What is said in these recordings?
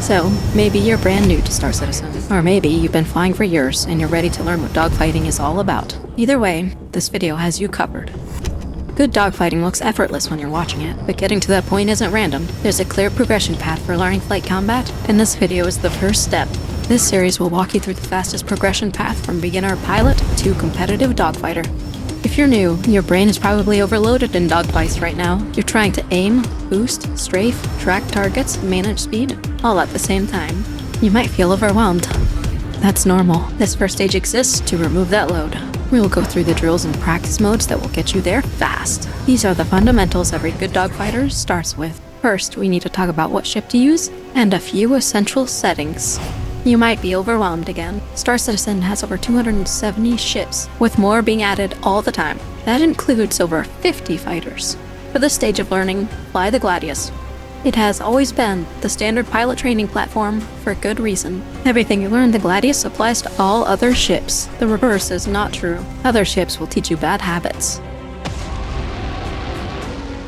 So, maybe you're brand new to Star Citizen, or maybe you've been flying for years and you're ready to learn what dogfighting is all about. Either way, this video has you covered. Good dogfighting looks effortless when you're watching it, but getting to that point isn't random. There's a clear progression path for learning flight combat, and this video is the first step. This series will walk you through the fastest progression path from beginner pilot to competitive dogfighter. If you're new, your brain is probably overloaded in dogfights right now. You're trying to aim, boost, strafe, track targets, manage speed, all at the same time. You might feel overwhelmed. That's normal. This first stage exists to remove that load. We will go through the drills and practice modes that will get you there fast. These are the fundamentals every good dogfighter starts with. First, we need to talk about what ship to use and a few essential settings. You might be overwhelmed again. Star Citizen has over 270 ships, with more being added all the time. That includes over 50 fighters. For this stage of learning, fly the Gladius. It has always been the standard pilot training platform for good reason. Everything you learn in the Gladius applies to all other ships. The reverse is not true. Other ships will teach you bad habits.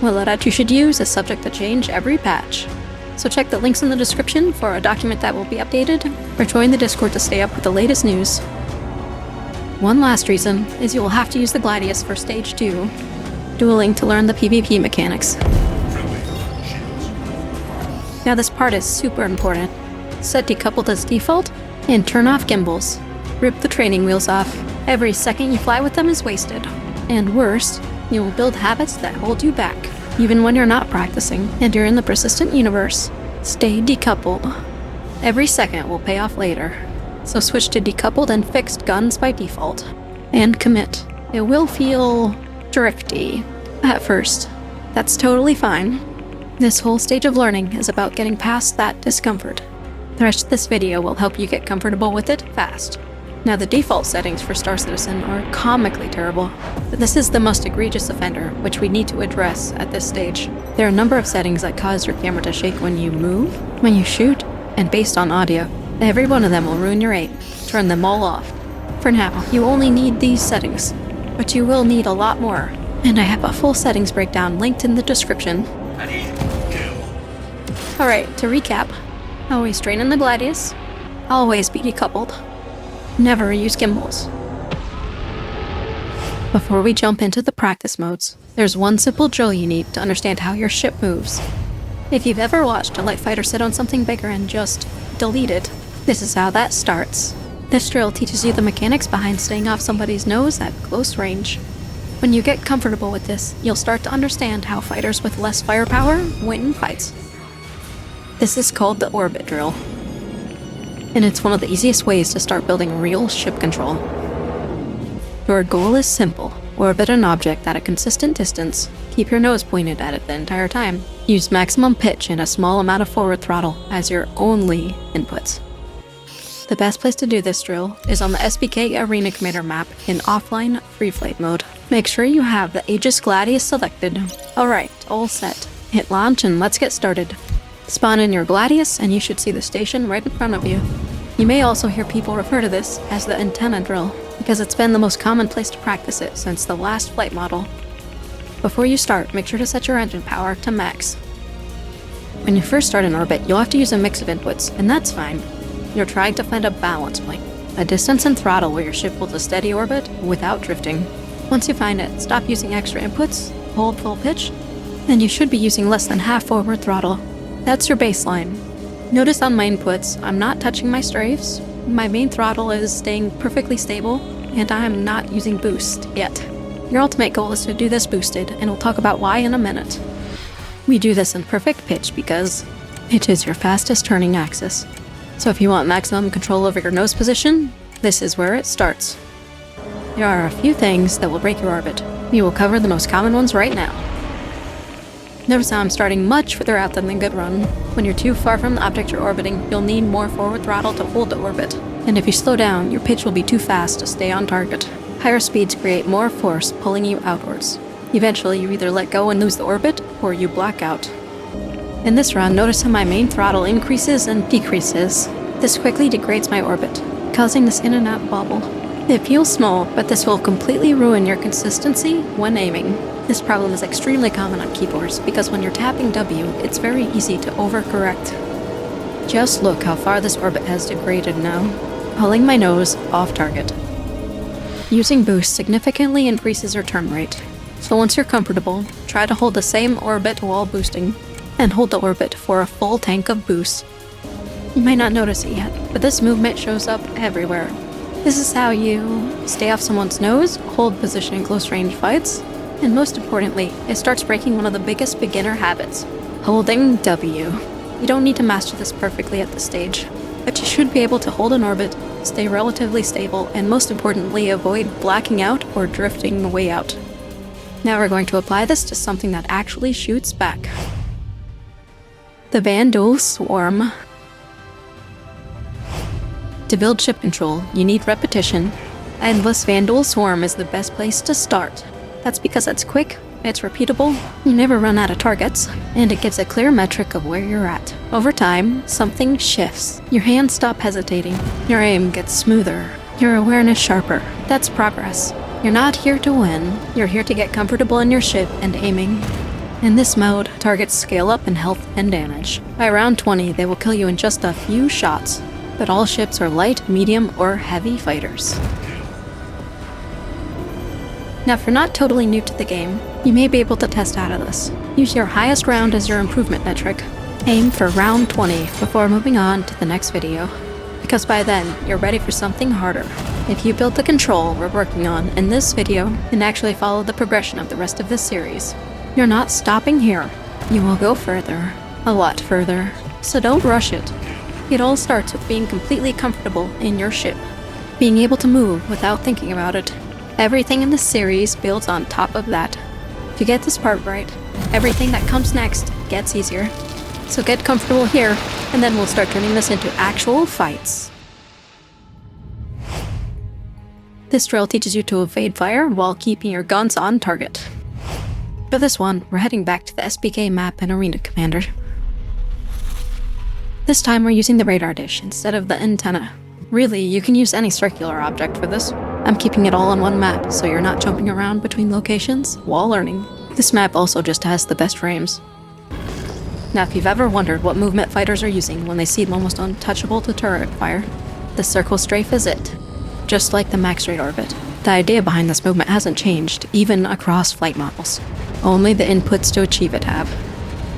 What loadout you should use is subject to change every patch. So check the links in the description for a document that will be updated, or join the Discord to stay up with the latest news. One last reason is you will have to use the Gladius for Stage 2, dueling to learn the PvP mechanics. Now this part is super important. Set decoupled as default, and turn off gimbals. Rip the training wheels off. Every second you fly with them is wasted. And worst, you will build habits that hold you back, even when you're not practicing and you're in the persistent universe. Stay decoupled. Every second will pay off later. So switch to decoupled and fixed guns by default. And commit. It will feel drifty at first. That's totally fine. This whole stage of learning is about getting past that discomfort. The rest of this video will help you get comfortable with it fast. Now the default settings for Star Citizen are comically terrible, but this is the most egregious offender, which we need to address at this stage. There are a number of settings that cause your camera to shake when you move, when you shoot, and based on audio. Every one of them will ruin your aim. Turn them all off. For now, you only need these settings, but you will need a lot more, and I have a full settings breakdown linked in the description. Alright, to recap, always train in the Gladius, always be decoupled, never use gimbals. Before we jump into the practice modes, there's one simple drill you need to understand how your ship moves. If you've ever watched a light fighter sit on something bigger and just delete it, this is how that starts. This drill teaches you the mechanics behind staying off somebody's nose at close range. When you get comfortable with this, you'll start to understand how fighters with less firepower win in fights. This is called the orbit drill, and it's one of the easiest ways to start building real ship control. Your goal is simple. Orbit an object at a consistent distance. Keep your nose pointed at it the entire time. Use maximum pitch and a small amount of forward throttle as your only inputs. The best place to do this drill is on the SBK Arena Commander map in offline free flight mode. Make sure you have the Aegis Gladius selected. Alright, all set. Hit launch and let's get started. Spawn in your Gladius and you should see the station right in front of you. You may also hear people refer to this as the antenna drill, because it's been the most common place to practice it since the last flight model. Before you start, make sure to set your engine power to max. When you first start in orbit, you'll have to use a mix of inputs, and that's fine. You're trying to find a balance point, a distance and throttle where your ship holds a steady orbit without drifting. Once you find it, stop using extra inputs, hold full pitch, and you should be using less than half forward throttle. That's your baseline. Notice on my inputs, I'm not touching my strafes, my main throttle is staying perfectly stable, and I'm not using boost yet. Your ultimate goal is to do this boosted, and we'll talk about why in a minute. We do this in perfect pitch because it is your fastest turning axis. So if you want maximum control over your nose position, this is where it starts. There are a few things that will break your orbit. We will cover the most common ones right now. Notice how I'm starting much further out than the good run. When you're too far from the object you're orbiting, you'll need more forward throttle to hold the orbit. And if you slow down, your pitch will be too fast to stay on target. Higher speeds create more force pulling you outwards. Eventually, you either let go and lose the orbit, or you black out. In this run, notice how my main throttle increases and decreases. This quickly degrades my orbit, causing this in and out bobble. It feels small, but this will completely ruin your consistency when aiming. This problem is extremely common on keyboards because when you're tapping W, it's very easy to overcorrect. Just look how far this orbit has degraded now. Pulling my nose off target. Using boost significantly increases your turn rate. So once you're comfortable, try to hold the same orbit while boosting, and hold the orbit for a full tank of boost. You might not notice it yet, but this movement shows up everywhere. This is how you stay off someone's nose, hold position in close range fights, and most importantly, it starts breaking one of the biggest beginner habits, holding W. You don't need to master this perfectly at this stage, but you should be able to hold an orbit, stay relatively stable, and most importantly, avoid blacking out or drifting way out. Now we're going to apply this to something that actually shoots back. The Vanduul Swarm. To build ship control, you need repetition, and this Vanduul Swarm is the best place to start. That's because it's quick, it's repeatable, you never run out of targets, and it gives a clear metric of where you're at. Over time, something shifts. Your hands stop hesitating, your aim gets smoother, your awareness sharper. That's progress. You're not here to win, you're here to get comfortable in your ship and aiming. In this mode, targets scale up in health and damage. By round 20, they will kill you in just a few shots, but all ships are light, medium, or heavy fighters. Now if you're not totally new to the game, you may be able to test out of this. Use your highest round as your improvement metric. Aim for round 20 before moving on to the next video, because by then, you're ready for something harder. If you build the control we're working on in this video, and actually follow the progression of the rest of this series, you're not stopping here. You will go further, a lot further, so don't rush it. It all starts with being completely comfortable in your ship, being able to move without thinking about it. Everything in this series builds on top of that. If you get this part right, everything that comes next gets easier. So get comfortable here, and then we'll start turning this into actual fights. This drill teaches you to evade fire while keeping your guns on target. For this one, we're heading back to the SBK map and Arena Commander. This time we're using the radar dish instead of the antenna. Really, you can use any circular object for this. I'm keeping it all on one map, so you're not jumping around between locations while learning. This map also just has the best frames. Now if you've ever wondered what movement fighters are using when they seem almost untouchable to turret fire, the circle strafe is it. Just like the max rate orbit. The idea behind this movement hasn't changed, even across flight models. Only the inputs to achieve it have.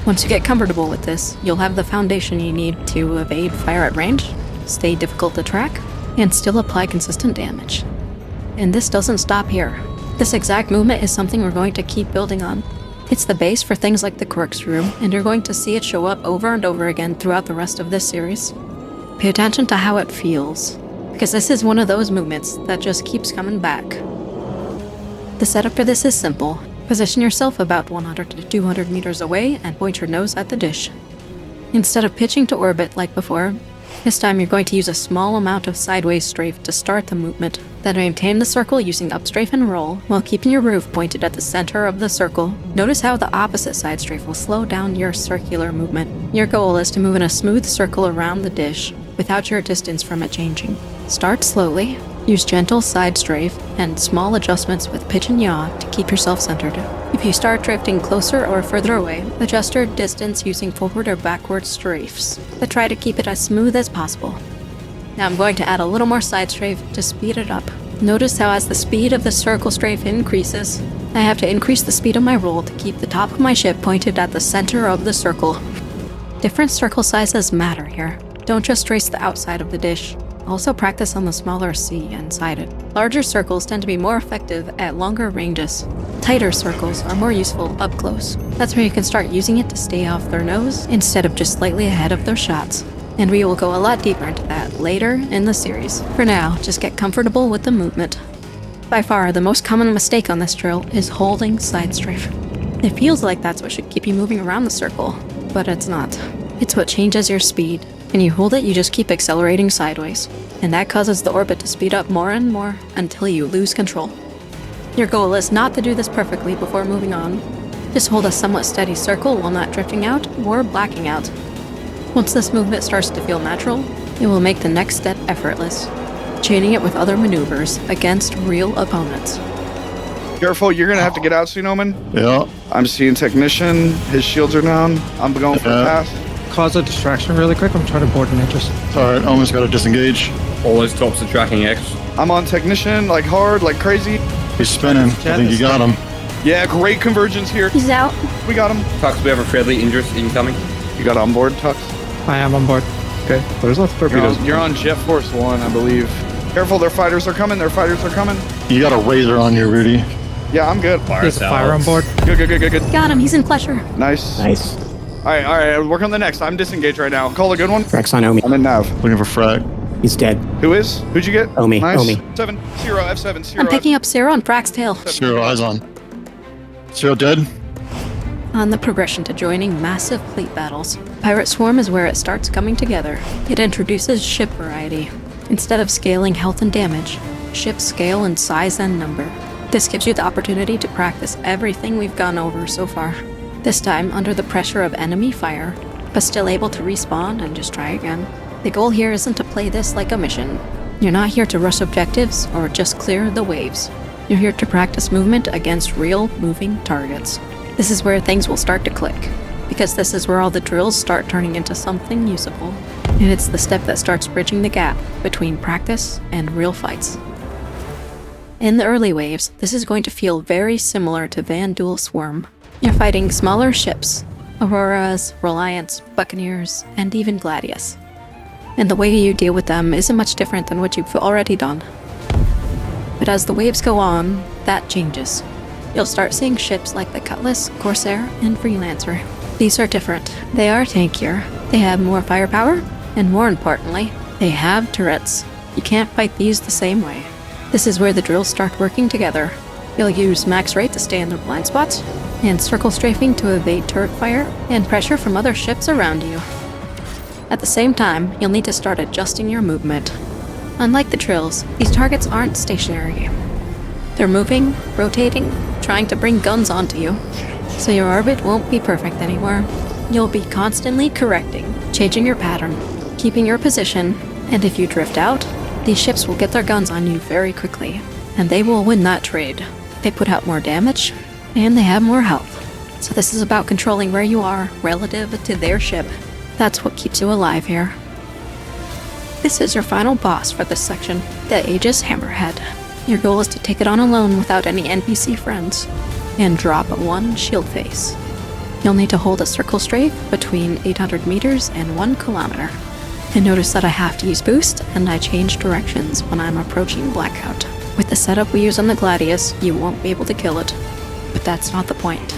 Once you get comfortable with this, you'll have the foundation you need to evade fire at range, stay difficult to track, and still apply consistent damage. And this doesn't stop here. This exact movement is something we're going to keep building on. It's the base for things like the corkscrew, and you're going to see it show up over and over again throughout the rest of this series. Pay attention to how it feels, because this is one of those movements that just keeps coming back. The setup for this is simple. Position yourself about 100 to 200 meters away and point your nose at the dish. Instead of pitching to orbit like before, this time you're going to use a small amount of sideways strafe to start the movement, then maintain the circle using up strafe and roll while keeping your roof pointed at the center of the circle. Notice how the opposite side strafe will slow down your circular movement. Your goal is to move in a smooth circle around the dish without your distance from it changing. Start slowly, use gentle side strafe and small adjustments with pitch and yaw to keep yourself centered. If you start drifting closer or further away, adjust your distance using forward or backward strafes, but try to keep it as smooth as possible. Now I'm going to add a little more side strafe to speed it up. Notice how as the speed of the circle strafe increases, I have to increase the speed of my roll to keep the top of my ship pointed at the center of the circle. Different circle sizes matter here. Don't just trace the outside of the dish. Also practice on the smaller C inside it. Larger circles tend to be more effective at longer ranges. Tighter circles are more useful up close. That's where you can start using it to stay off their nose instead of just slightly ahead of their shots. And we will go a lot deeper into that later in the series. For now, just get comfortable with the movement. By far, the most common mistake on this drill is holding side strafe. It feels like that's what should keep you moving around the circle, but it's not. It's what changes your speed. When you hold it, you just keep accelerating sideways, and that causes the orbit to speed up more and more until you lose control. Your goal is not to do this perfectly before moving on. Just hold a somewhat steady circle while not drifting out or blacking out. Once this movement starts to feel natural, it will make the next step effortless, chaining it with other maneuvers against real opponents. Careful, you're gonna have to get out soon, Omen. Yeah. I'm seeing technician, his shields are down. I'm going for a pass. cause a distraction really quick? I'm trying to board ninjas. Alright, almost got to disengage. All those tops are tracking X. I'm on technician, like hard, like crazy. He's spinning. I think you got him. Yeah, great convergence here. He's out. We got him. Tux, we have a friendly interest incoming. You got on board, Tux? I am on board. Okay. There's lots of torpedoes. You're on Jet Force 1, I believe. Careful, their fighters are coming. Their fighters are coming. You got a razor on you, Rudy. Yeah, I'm good. There's a fire on board. Good. Got him. He's in pleasure. Nice. Nice. All right. Work on the next. I'm disengaged right now. Call a good one. Rex on Omi. I'm in nav. Looking for frag. He's dead. Who is? Who'd you get? Omi. Nice. Omi. 7-0 F7 0. I'm picking up Sarah on Frack's tail. Zero eyes on. Zero dead. On the progression to joining massive fleet battles, Pirate Swarm is where it starts coming together. It introduces ship variety. Instead of scaling health and damage, ships scale in size and number. This gives you the opportunity to practice everything we've gone over so far. This time under the pressure of enemy fire, but still able to respawn and just try again. The goal here isn't to play this like a mission. You're not here to rush objectives or just clear the waves. You're here to practice movement against real moving targets. This is where things will start to click, because this is where all the drills start turning into something usable. And it's the step that starts bridging the gap between practice and real fights. In the early waves, this is going to feel very similar to Vanduul Swarm. You're fighting smaller ships, Auroras, Reliance, Buccaneers, and even Gladius. And the way you deal with them isn't much different than what you've already done. But as the waves go on, that changes. You'll start seeing ships like the Cutlass, Corsair, and Freelancer. These are different. They are tankier, they have more firepower, and more importantly, they have turrets. You can't fight these the same way. This is where the drills start working together. You'll use max rate to stay in their blind spots, and circle strafing to evade turret fire and pressure from other ships around you. At the same time, you'll need to start adjusting your movement. Unlike the drills, these targets aren't stationary. They're moving, rotating, trying to bring guns onto you. So your orbit won't be perfect anymore. You'll be constantly correcting, changing your pattern, keeping your position, and if you drift out, these ships will get their guns on you very quickly, and they will win that trade. They put out more damage, and they have more health. So this is about controlling where you are relative to their ship. That's what keeps you alive here. This is your final boss for this section, the Aegis Hammerhead. Your goal is to take it on alone without any NPC friends, and drop one shield face. You'll need to hold a circle strafe between 800 meters and 1 kilometer. And notice that I have to use boost, and I change directions when I'm approaching Blackout. With the setup we use on the Gladius, you won't be able to kill it. But that's not the point.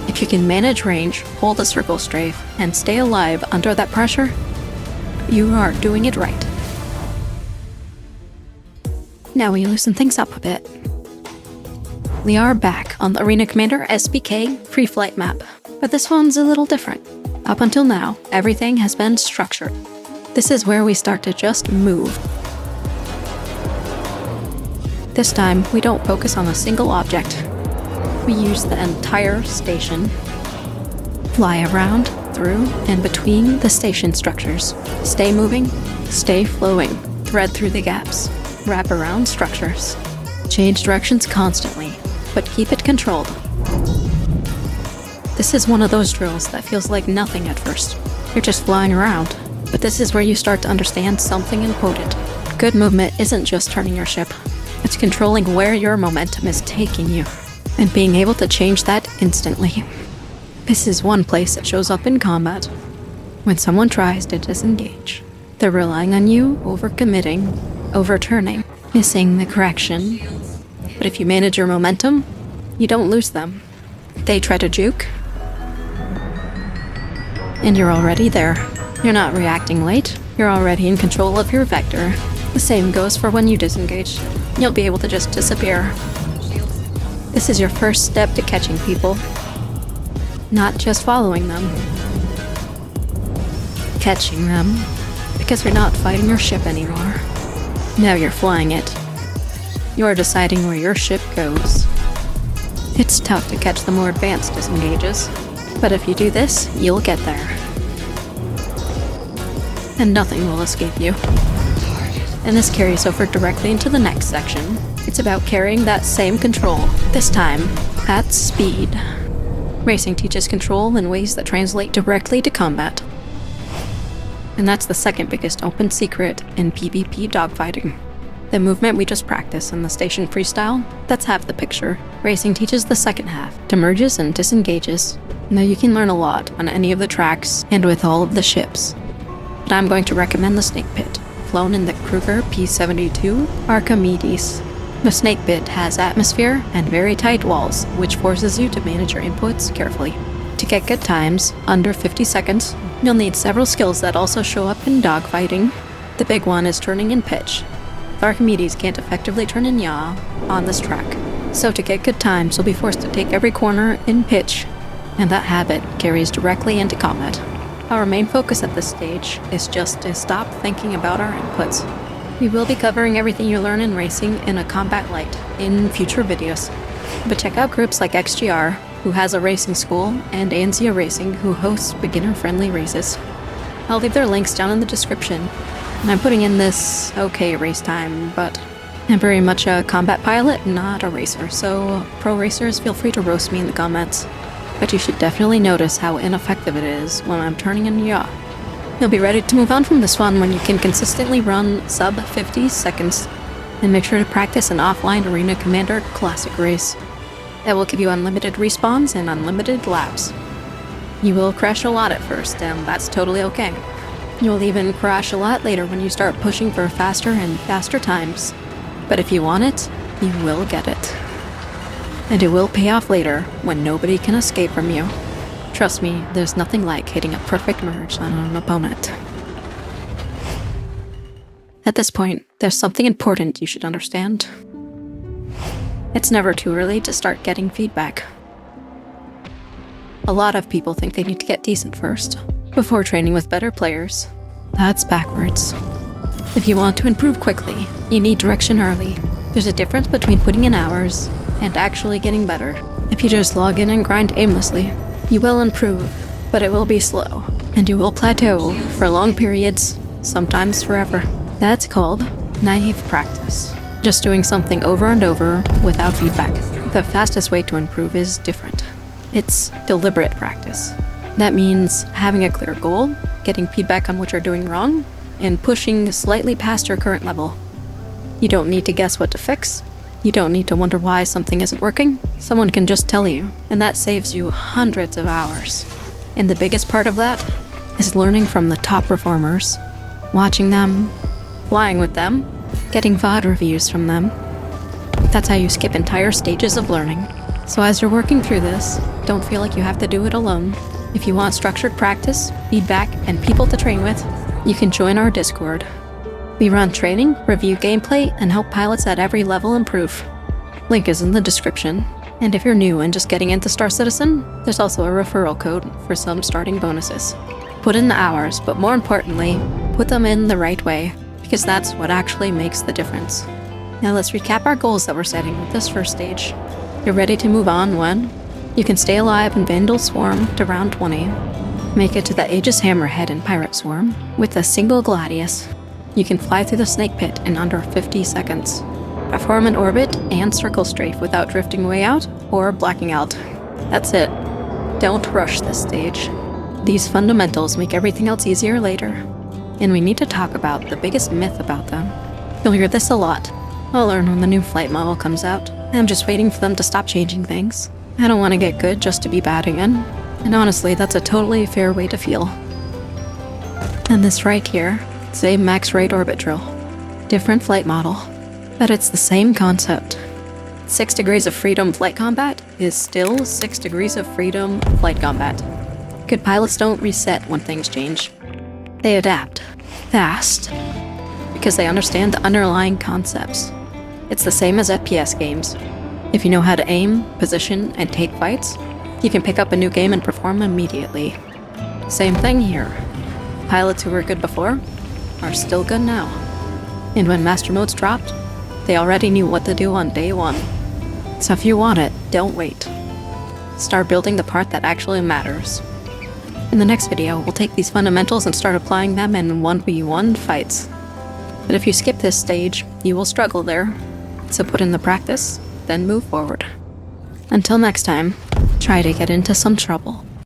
If you can manage range, hold a circle strafe, and stay alive under that pressure, you are doing it right. Now we loosen things up a bit. We are back on the Arena Commander SBK free flight map, but this one's a little different. Up until now, everything has been structured. This is where we start to just move. This time, we don't focus on a single object. We use the entire station. Fly around, through, and between the station structures. Stay moving, stay flowing, thread through the gaps, wrap around structures. Change directions constantly, but keep it controlled. This is one of those drills that feels like nothing at first. You're just flying around. But this is where you start to understand something important. Good movement isn't just turning your ship. It's controlling where your momentum is taking you, and being able to change that instantly. This is one place it shows up in combat. When someone tries to disengage, they're relying on you overcommitting, overturning, missing the correction. But if you manage your momentum, you don't lose them. They try to juke, and you're already there. You're not reacting late, you're already in control of your vector. The same goes for when you disengage. You'll be able to just disappear. This is your first step to catching people, not just following them. Catching them, because you're not fighting your ship anymore. Now you're flying it. You're deciding where your ship goes. It's tough to catch the more advanced disengages, but if you do this, you'll get there. And nothing will escape you. And this carries over directly into the next section. It's about carrying that same control, this time at speed. Racing teaches control in ways that translate directly to combat. And that's the second biggest open secret in PvP dogfighting. The movement we just practiced in the station freestyle, that's half the picture. Racing teaches the second half, demerges and disengages. Now you can learn a lot on any of the tracks and with all of the ships. But I'm going to recommend the Snake Pit, flown in the Kruger P-72 Archimedes. The Snake Pit has atmosphere and very tight walls, which forces you to manage your inputs carefully. To get good times, under 50 seconds, you'll need several skills that also show up in dogfighting. The big one is turning in pitch. The Archimedes can't effectively turn in yaw on this track, so to get good times, you'll be forced to take every corner in pitch, and that habit carries directly into combat. Our main focus at this stage is just to stop thinking about our inputs. We will be covering everything you learn in racing in a combat light in future videos, but check out groups like XGR, who has a racing school, and Anzia Racing, who hosts beginner-friendly races. I'll leave their links down in the description. And I'm putting in this okay race time, but I'm very much a combat pilot, not a racer, so pro racers feel free to roast me in the comments. But you should definitely notice how ineffective it is when I'm turning in yaw. You'll be ready to move on from this one when you can consistently run sub 50 seconds, and make sure to practice an offline Arena Commander Classic race. That will give you unlimited respawns and unlimited laps. You will crash a lot at first, and that's totally okay. You'll even crash a lot later when you start pushing for faster and faster times. But if you want it, you will get it. And it will pay off later when nobody can escape from you. Trust me, there's nothing like hitting a perfect merge on an opponent. At this point, there's something important you should understand. It's never too early to start getting feedback. A lot of people think they need to get decent first, before training with better players. That's backwards. If you want to improve quickly, you need direction early. There's a difference between putting in hours and actually getting better. If you just log in and grind aimlessly, you will improve, but it will be slow, and you will plateau for long periods, sometimes forever. That's called naive practice. Just doing something over and over without feedback. The fastest way to improve is different. It's deliberate practice. That means having a clear goal, getting feedback on what you're doing wrong, and pushing slightly past your current level. You don't need to guess what to fix. You don't need to wonder why something isn't working. Someone can just tell you, and that saves you hundreds of hours. And the biggest part of that is learning from the top performers, watching them, flying with them, getting VOD reviews from them. That's how you skip entire stages of learning. So as you're working through this, don't feel like you have to do it alone. If you want structured practice, feedback, and people to train with, you can join our Discord. We run training, review gameplay, and help pilots at every level improve. Link is in the description. And if you're new and just getting into StarCitizen, there's also a referral code for some starting bonuses. Put in the hours, but more importantly, put them in the right way, because that's what actually makes the difference. Now let's recap our goals that we're setting with this first stage. You're ready to move on when you can stay alive in Vanduul Swarm to round 20, make it to the Aegis Hammerhead in Pirate Swarm with a single Gladius. You can fly through the Snake Pit in under 50 seconds. Perform an orbit and circle strafe without drifting way out or blacking out. That's it. Don't rush this stage. These fundamentals make everything else easier later. And we need to talk about the biggest myth about them. You'll hear this a lot. I'll learn when the new flight model comes out. I'm just waiting for them to stop changing things. I don't want to get good just to be bad again. And honestly, that's a totally fair way to feel. And this right here, same max rate orbit drill. Different flight model. But it's the same concept. 6 degrees of freedom flight combat is still 6 degrees of freedom flight combat. Good pilots don't reset when things change. They adapt. Fast. Because they understand the underlying concepts. It's the same as FPS games. If you know how to aim, position, and take fights, you can pick up a new game and perform immediately. Same thing here. Pilots who were good before are still good now. And when Master Modes dropped, they already knew what to do on day one. So if you want it, don't wait. Start building the part that actually matters. In the next video, we'll take these fundamentals and start applying them in 1v1 fights. But if you skip this stage, you will struggle there. So put in the practice, then move forward. Until next time, try to get into some trouble.